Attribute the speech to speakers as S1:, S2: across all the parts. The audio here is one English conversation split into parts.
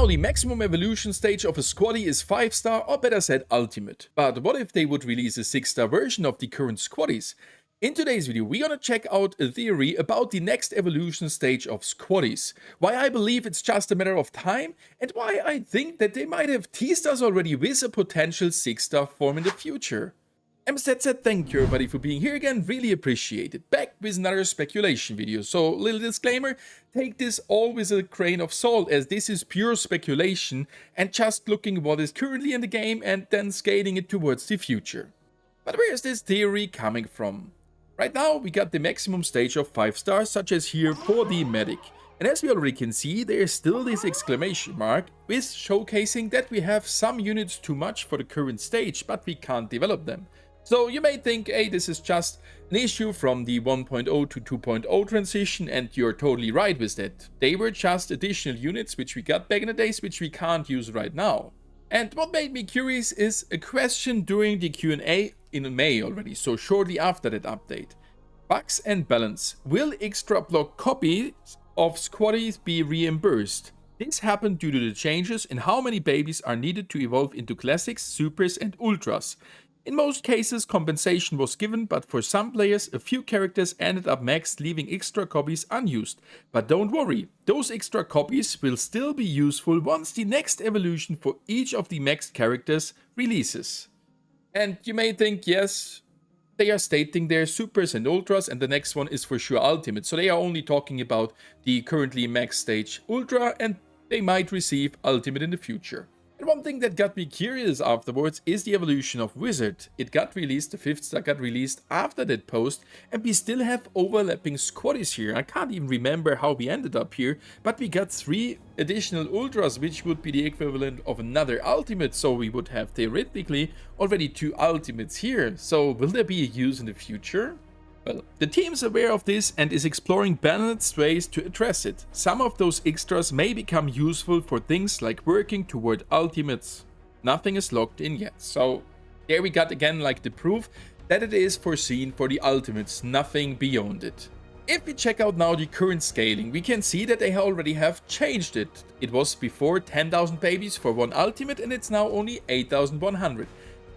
S1: Now, the maximum evolution stage of a Squaddie is 5-star, or better said, ultimate. But what if they would release a 6-star version of the current Squaddies? In today's video, we're gonna check out a theory about the next evolution stage of Squaddies, why I believe it's just a matter of time, and why I think that they might have teased us already with a potential 6-star form in the future. And with that said, thank you everybody for being here again, really appreciate it. Back with another speculation video. So, little disclaimer, take this all with a grain of salt, as this is pure speculation and just looking what is currently in the game and then scaling it towards the future. But where is this theory coming from? Right now we got the maximum stage of 5 stars, such as here for the medic. And as we already can see, there is still this exclamation mark with showcasing that we have some units too much for the current stage, but we can't develop them. So you may think, hey, this is just an issue from the 1.0 to 2.0 transition, and you're totally right with that. They were just additional units which we got back in the days, which we can't use right now. And what made me curious is a question during the Q&A in May already, so shortly after that update. Bugs and balance. Will extra block copies of Squaddies be reimbursed? This happened due to the changes in how many babies are needed to evolve into classics, supers and ultras. In most cases, compensation was given, but for some players, a few characters ended up maxed, leaving extra copies unused. But don't worry, those extra copies will still be useful once the next evolution for each of the maxed characters releases. And you may think, yes, they are stating their supers and ultras, and the next one is for sure ultimate. So they are only talking about the currently max stage ultra, and they might receive ultimate in the future. And one thing that got me curious afterwards is the evolution of Wizard. It got released, the 5th star got released after that post, and we still have overlapping Squaddies here. I can't even remember how we ended up here, but we got 3 additional ultras, which would be the equivalent of another ultimate, so we would have theoretically already 2 ultimates here. So will there be a use in the future? Well, the team is aware of this and is exploring balanced ways to address it. Some of those extras may become useful for things like working toward ultimates. Nothing is locked in yet, so there we got again like the proof that it is foreseen for the ultimates, nothing beyond it. If we check out now the current scaling, we can see that they already have changed it. It was before 10,000 babies for one ultimate, and it's now only 8,100.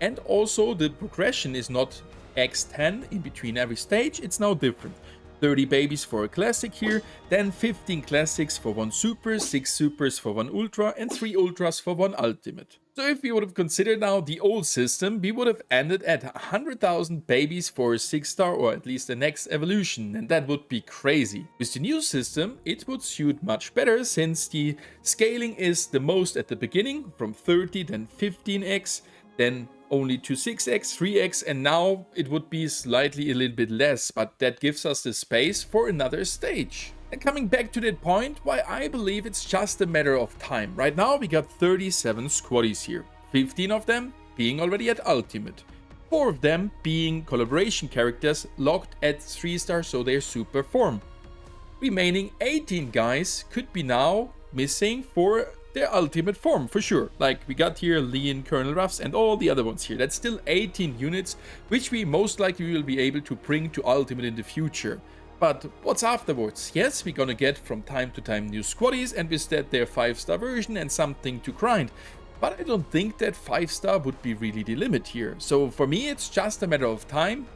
S1: And also the progression is not x10 in between every stage, it's now different. 30 babies for a classic here, then 15 classics for one super, 6 supers for one ultra, and 3 ultras for one ultimate. So if we would have considered now the old system, we would have ended at 100,000 babies for a 6-star, or at least the next evolution, and that would be crazy. With the new system, it would suit much better, since the scaling is the most at the beginning, from 30, then 15x, then only to 6x, 3x, and now it would be slightly a little bit less, but that gives us the space for another stage. And coming back to that point, why I believe it's just a matter of time. Right now we got 37 Squaddies here, 15 of them being already at ultimate, 4 of them being collaboration characters locked at 3-star, so they're super form. Remaining 18 guys could be now missing for their ultimate form, for sure. Like we got here Leon, Colonel Ruffs, and all the other ones here. That's still 18 units, which we most likely will be able to bring to ultimate in the future. But what's afterwards? Yes, we're gonna get from time to time new Squaddies, and with that their 5-star version and something to grind. But I don't think that 5-star would be really the limit here. So for me, it's just a matter of time,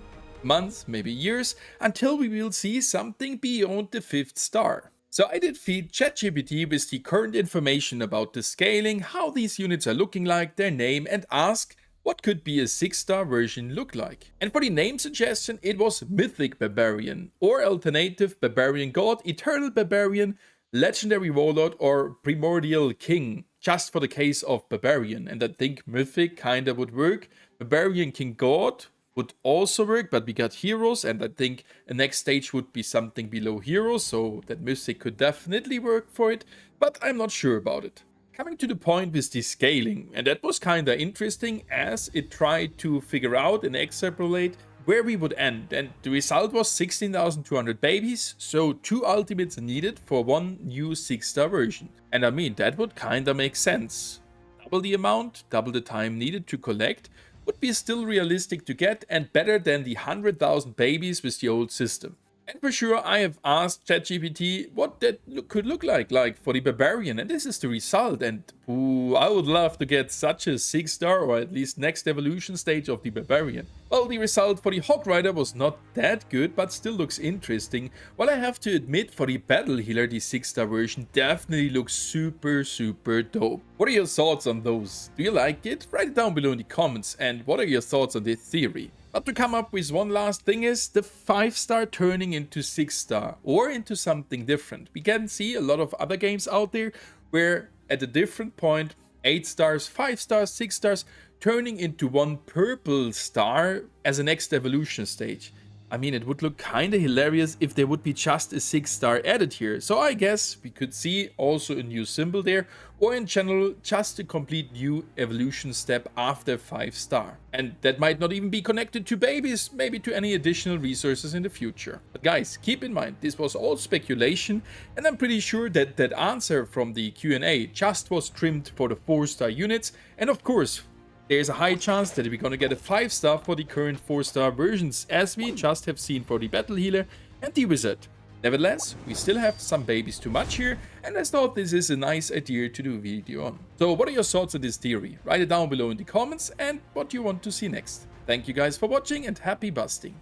S1: months, maybe years, until we will see something beyond the 5th star. So I did feed ChatGPT with the current information about the scaling, how these units are looking like, their name, and ask what could be a 6-star version look like. And for the name suggestion, it was Mythic Barbarian, or Alternative Barbarian God, Eternal Barbarian, Legendary Warlord, or Primordial King, just for the case of Barbarian. And I think Mythic kinda would work. Barbarian King God would also work, but we got heroes, and I think a next stage would be something below heroes, so that Mythic could definitely work for it, but I'm not sure about it. Coming to the point with the scaling, and that was kinda interesting, as it tried to figure out and extrapolate where we would end, and the result was 16,200 babies, so 2 ultimates needed for one new 6-star version. And I mean, that would kinda make sense. Double the amount, double the time needed to collect, would be still realistic to get, and better than the 100,000 babies with the old system. And for sure, I have asked ChatGPT what that could look like for the Barbarian, and this is the result. And ooh, I would love to get such a 6-star or at least next evolution stage of the Barbarian. Well, the result for the Hog Rider was not that good, but still looks interesting. While I have to admit, for the Battle Healer, the 6-star version definitely looks super dope. What are your thoughts on those? Do you like it? Write it down below in the comments. And what are your thoughts on this theory? But to come up with one last thing is the 5-star turning into 6-star or into something different. We can see a lot of other games out there where at a different point 8 stars, 5 stars, 6 stars turning into one purple star as a next evolution stage. I mean, it would look kinda hilarious if there would be just a 6-star added here. So I guess we could see also a new symbol there, or in general, just a complete new evolution step after 5-star. And that might not even be connected to babies, maybe to any additional resources in the future. But guys, keep in mind, this was all speculation, and I'm pretty sure that that answer from the Q&A just was trimmed for the 4-star units, and of course, there's a high chance that we're gonna get a 5-star for the current 4-star versions, as we just have seen for the Battle Healer and the Wizard. Nevertheless, we still have some babies too much here, and I thought this is a nice idea to do a video on. So what are your thoughts on this theory? Write it down below in the comments and what you want to see next. Thank you guys for watching and happy busting!